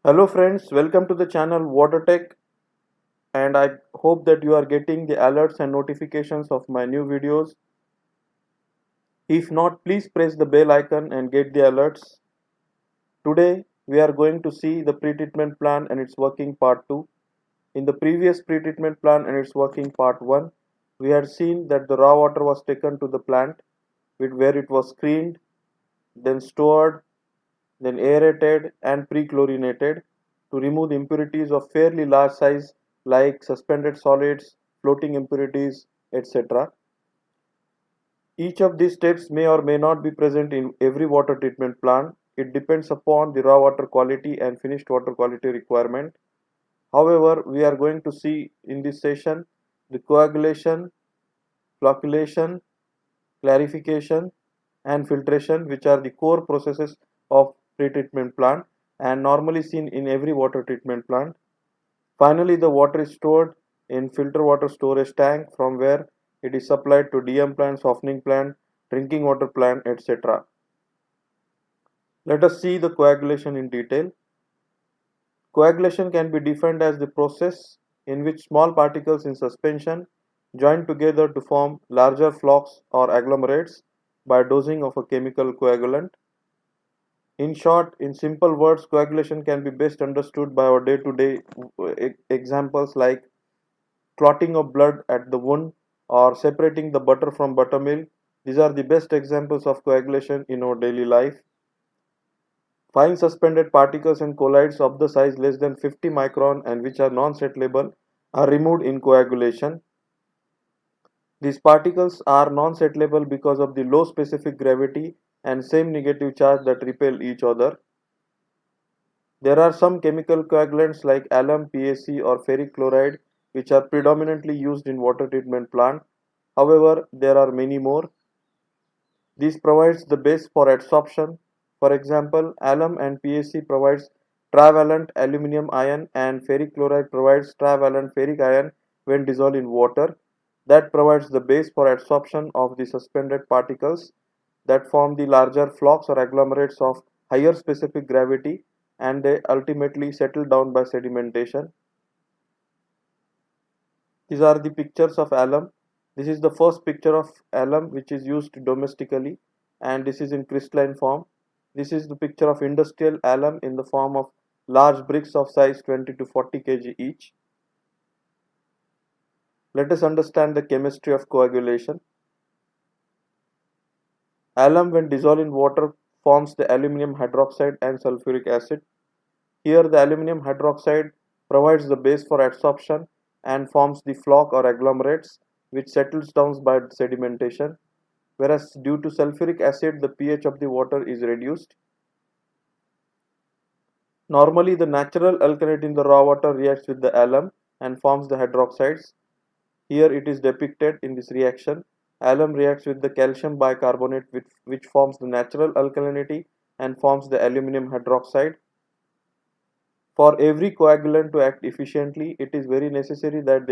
Hello friends, welcome to the channel Water Tech, and I hope that you are getting the alerts and notifications of my new videos. If not, please press the bell icon and get the alerts. Today we are going to see the pre-treatment plan and its working part 2. In the previous pre-treatment plan and its working part 1, we had seen that the raw water was taken to the plant where it was screened, then stored, then aerated and pre-chlorinated to remove the impurities of fairly large size like suspended solids, floating impurities, etc. Each of these steps may or may not be present in every water treatment plant. It depends upon the raw water quality and finished water quality requirement. However, we are going to see in this session the coagulation, flocculation, clarification, and filtration, which are the core processes of pre-treatment plant and normally seen in every water treatment plant. Finally, the water is stored in filter water storage tank from where it is supplied to DM plant, softening plant, drinking water plant, etc. Let us see the coagulation in detail. Coagulation can be defined as the process in which small particles in suspension join together to form larger flocks or agglomerates by dosing of a chemical coagulant. In short, in simple words, coagulation can be best understood by our day-to-day examples like clotting of blood at the wound or separating the butter from buttermilk. These are the best examples of coagulation in our daily life. Fine suspended particles and colloids of the size less than 50 micron and which are non-settleable are removed in coagulation. These particles are non-settleable because of the low specific gravity and same negative charge that repel each other. There are some chemical coagulants like alum, PAC or ferric chloride which are predominantly used in water treatment plant. However, there are many more. This provides the base for adsorption. For example, alum and PAC provides trivalent aluminum ion and ferric chloride provides trivalent ferric ion when dissolved in water. That provides the base for adsorption of the suspended particles that form the larger flocks or agglomerates of higher specific gravity and they ultimately settle down by sedimentation. These are the pictures of alum. This is the first picture of alum which is used domestically and this is in crystalline form. This is the picture of industrial alum in the form of large bricks of size 20 to 40 kg each. Let us understand the chemistry of coagulation. Alum when dissolved in water forms the aluminum hydroxide and sulfuric acid. Here the aluminum hydroxide provides the base for adsorption and forms the flock or agglomerates which settles down by sedimentation, whereas due to sulfuric acid the pH of the water is reduced. Normally the natural alkalinity in the raw water reacts with the alum and forms the hydroxides. Here it is depicted in this reaction. Alum reacts with the calcium bicarbonate which forms the natural alkalinity and forms the aluminum hydroxide. For every coagulant to act efficiently, it is very necessary that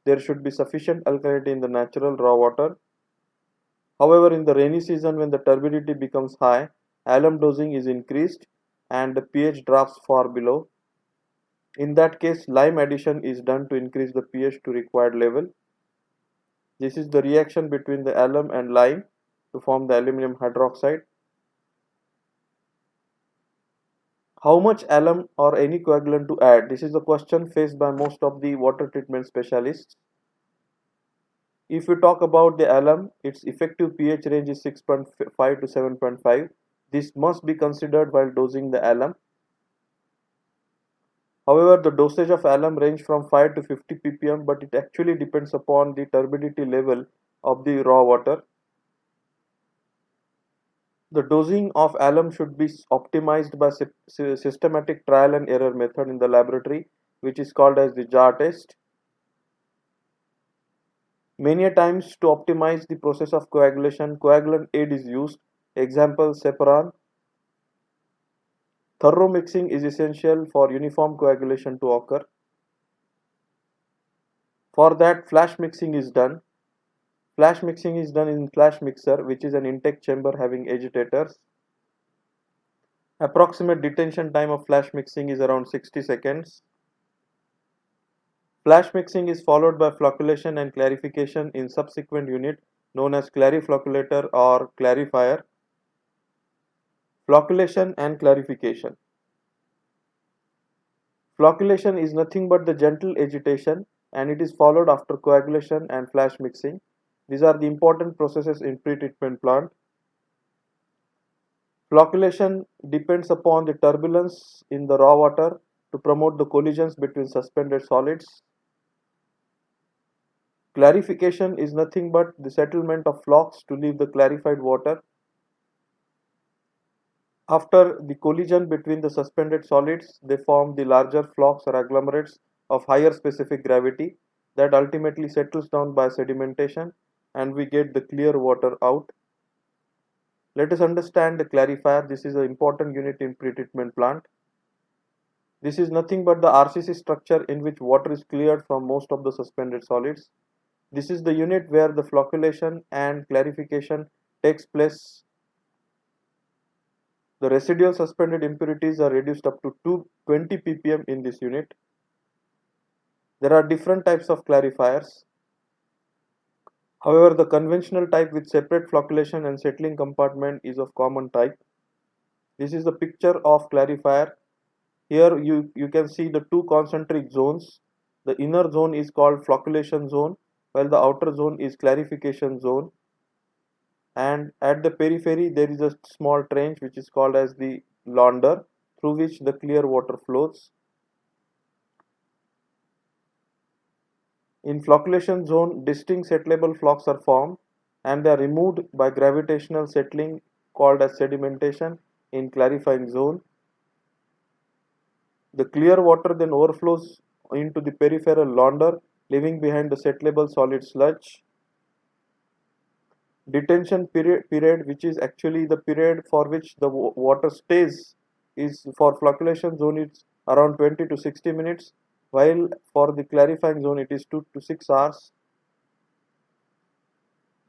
there should be sufficient alkalinity in the natural raw water. However, in the rainy season when the turbidity becomes high, alum dosing is increased and the pH drops far below. In that case, lime addition is done to increase the pH to required level. This is the reaction between the alum and lime to form the aluminum hydroxide. How much alum or any coagulant to add? This is the question faced by most of the water treatment specialists. If we talk about the alum, its effective pH range is 6.5 to 7.5. This must be considered while dosing the alum. However, the dosage of alum range from 5 to 50 ppm, but it actually depends upon the turbidity level of the raw water. The dosing of alum should be optimized by systematic trial and error method in the laboratory, which is called as the jar test. Many a times to optimize the process of coagulation, coagulant aid is used. Example, Separan. Thorough mixing is essential for uniform coagulation to occur. For that, flash mixing is done. Flash mixing is done in flash mixer, which is an intake chamber having agitators. Approximate detention time of flash mixing is around 60 seconds. Flash mixing is followed by flocculation and clarification in subsequent unit known as clariflocculator or clarifier. Flocculation and clarification. Flocculation is nothing but the gentle agitation and it is followed after coagulation and flash mixing. These are the important processes in pre-treatment plant. Flocculation depends upon the turbulence in the raw water to promote the collisions between suspended solids. Clarification is nothing but the settlement of flocks to leave the clarified water. After the collision between the suspended solids, they form the larger flocks or agglomerates of higher specific gravity that ultimately settles down by sedimentation and we get the clear water out. Let us understand the clarifier. This is an important unit in pre-treatment plant. This is nothing but the RCC structure in which water is cleared from most of the suspended solids. This is the unit where the flocculation and clarification takes place. The residual suspended impurities are reduced up to 220 ppm in this unit. There are different types of clarifiers. However, the conventional type with separate flocculation and settling compartment is of common type. This is the picture of clarifier. Here you can see the two concentric zones. The inner zone is called flocculation zone while the outer zone is clarification zone. And at the periphery there is a small trench which is called as the launder through which the clear water flows. In flocculation zone, distinct settleable flocks are formed and they are removed by gravitational settling called as sedimentation in clarifying zone. The clear water then overflows into the peripheral launder, leaving behind the settleable solid sludge. Detention period, which is actually the period for which the water stays, is for flocculation zone it's around 20 to 60 minutes, while for the clarifying zone it is 2 to 6 hours.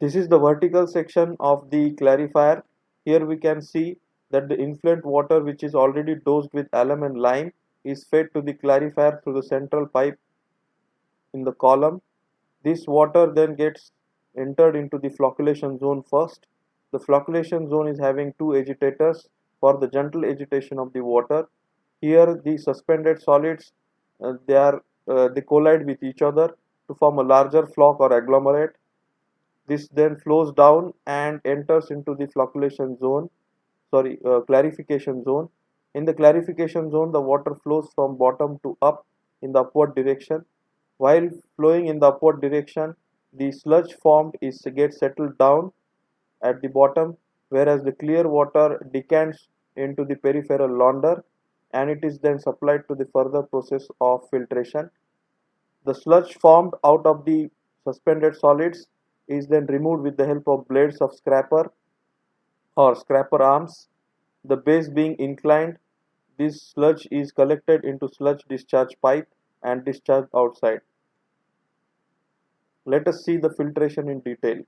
This is the vertical section of the clarifier. Here we can see that the influent water which is already dosed with alum and lime is fed to the clarifier through the central pipe in the column. This water then gets entered into the flocculation zone first. The flocculation zone is having two agitators for the gentle agitation of the water. Here the suspended solids they collide with each other to form a larger flock or agglomerate. This then flows down and enters into the clarification zone. In the clarification zone, the water flows from bottom to up in the upward direction. While flowing in the upward direction, the sludge formed gets settled down at the bottom, whereas the clear water decants into the peripheral launder and it is then supplied to the further process of filtration. The sludge formed out of the suspended solids is then removed with the help of blades of scraper or scraper arms. The base being inclined, this sludge is collected into sludge discharge pipe and discharged outside. Let us see the filtration in detail.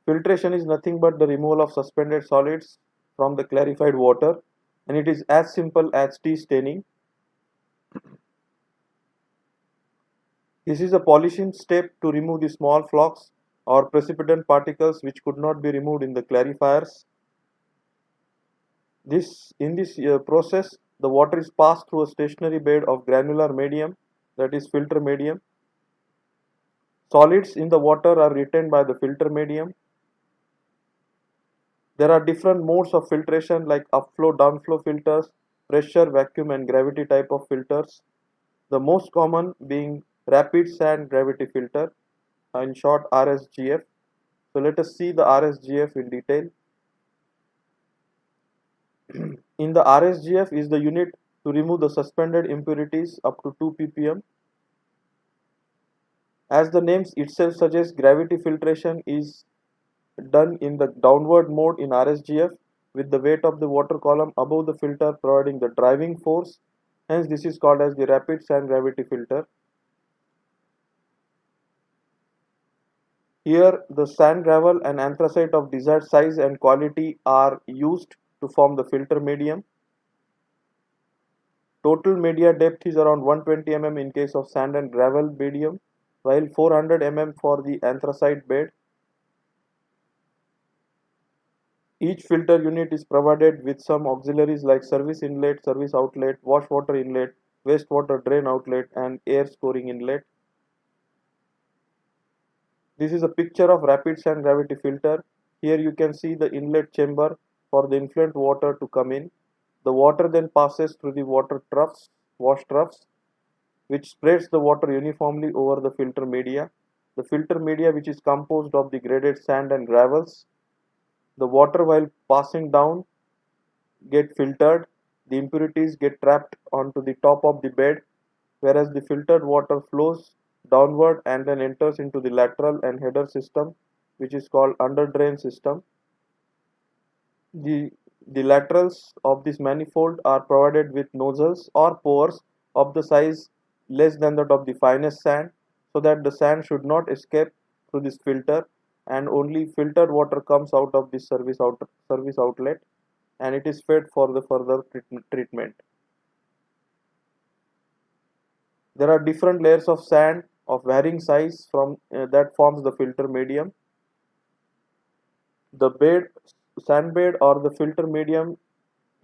Filtration is nothing but the removal of suspended solids from the clarified water and it is as simple as tea staining. This is a polishing step to remove the small flocks or precipitant particles which could not be removed in the clarifiers. In this process, the water is passed through a stationary bed of granular medium, that is filter medium. Solids in the water are retained by the filter medium. There are different modes of filtration like upflow, downflow filters, pressure, vacuum and gravity type of filters. The most common being rapid sand gravity filter, in short RSGF. So let us see the RSGF in detail. In the RSGF is the unit to remove the suspended impurities up to 2 ppm. As the name itself suggests, gravity filtration is done in the downward mode in RSGF with the weight of the water column above the filter providing the driving force. Hence this is called as the rapid sand gravity filter. Here the sand, gravel and anthracite of desired size and quality are used to form the filter medium. Total media depth is around 120 mm in case of sand and gravel medium, while 400 mm for the anthracite bed. Each filter unit is provided with some auxiliaries like service inlet, service outlet, wash water inlet, wastewater drain outlet, and air scoring inlet. This is a picture of rapid sand gravity filter. Here you can see the inlet chamber for the influent water to come in. The water then passes through the water troughs, wash troughs, which spreads the water uniformly over the filter media. The filter media, which is composed of the graded sand and gravels, the water while passing down get filtered, the impurities get trapped onto the top of the bed, whereas the filtered water flows downward and then enters into the lateral and header system, which is called under drain system. The, the laterals of this manifold are provided with nozzles or pores of the size less than that of the finest sand, so that the sand should not escape through this filter and only filtered water comes out of this service outlet, and it is fed for the further treatment. There are different layers of sand of varying size from that forms the filter medium. The sand bed or the filter medium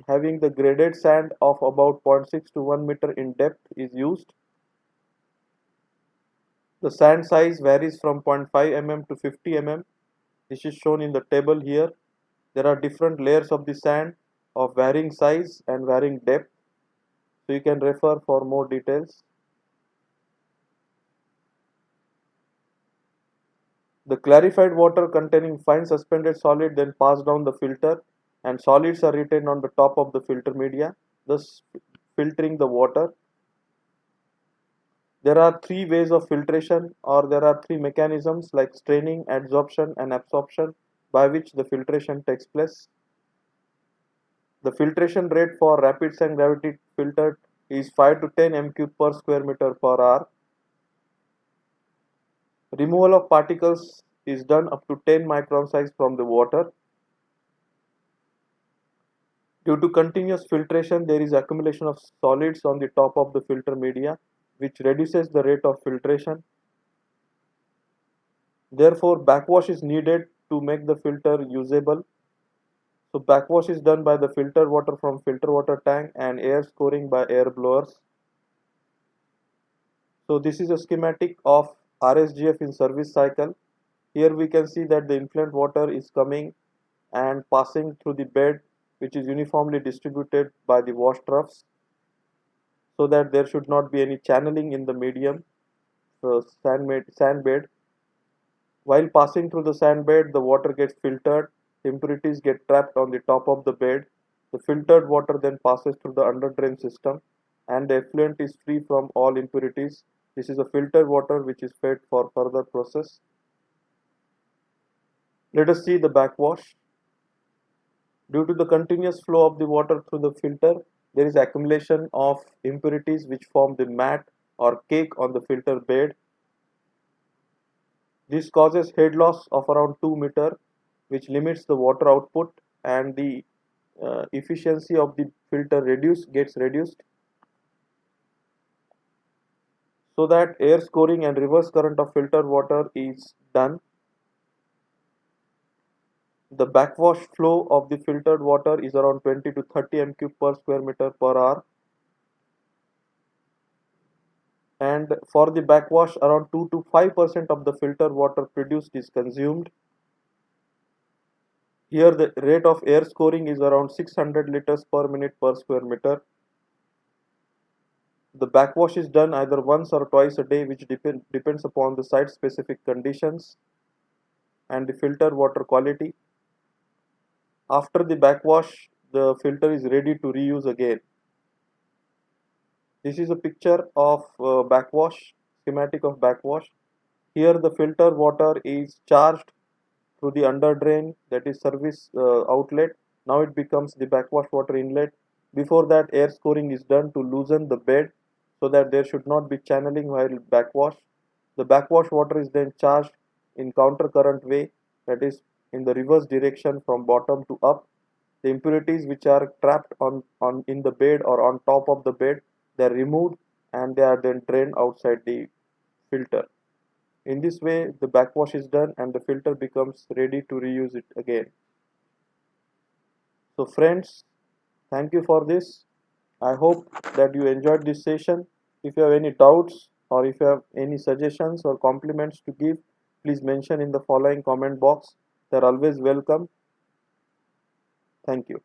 having the graded sand of about 0.6 to 1 meter in depth is used. The sand size varies from 0.5 mm to 50 mm. This is shown in the table here. There are different layers of the sand of varying size and varying depth, so you can refer for more details. The clarified water containing fine suspended solid then pass down the filter, and solids are retained on the top of the filter media, thus filtering the water. There are three ways of filtration, or there are three mechanisms like straining, adsorption, and absorption by which the filtration takes place. The filtration rate for rapid sand gravity filtered is 5 to 10 m³ per square meter per hour. Removal of particles is done up to 10 micron size from the water. Due to continuous filtration, there is accumulation of solids on the top of the filter media, which reduces the rate of filtration. Therefore, backwash is needed to make the filter usable. So backwash is done by the filter water from filter water tank and air scoring by air blowers. So this is a schematic of RSGF in service cycle. Here we can see that the influent water is coming and passing through the bed, which is uniformly distributed by the wash troughs, so that there should not be any channeling in the medium sand bed. While passing through the sand bed, the water gets filtered, impurities get trapped on the top of the bed. The filtered water then passes through the under drain system, and the effluent is free from all impurities. This is a filtered water which is fed for further process. Let us see the backwash. Due to the continuous flow of the water through the filter, there is accumulation of impurities which form the mat or cake on the filter bed. This causes head loss of around 2 meter, which limits the water output, and the efficiency of the filter gets reduced, so that air scoring and reverse current of filtered water is done. The backwash flow of the filtered water is around 20 to 30 m³ per square meter per hour, and for the backwash around 2 to 5% of the filtered water produced is consumed. Here the rate of air scoring is around 600 liters per minute per square meter. The backwash is done either once or twice a day, which depends upon the site specific conditions and the filter water quality. After the backwash, the filter is ready to reuse again. This is a picture of backwash, schematic of backwash. Here the filter water is charged through the under drain, that is service outlet. Now it becomes the backwash water inlet. Before that, air scoring is done to loosen the bed so that there should not be channeling while backwash. The backwash water is then charged in counter current way, that is in the reverse direction from bottom to up. The impurities which are trapped in the bed or on top of the bed they are removed and they are then drained outside the filter. In this way, the backwash is done and the filter becomes ready to reuse it again. So friends, thank you for this. I hope that you enjoyed this session. If you have any doubts or if you have any suggestions or compliments to give, please mention in the following comment box. They are always welcome. Thank you.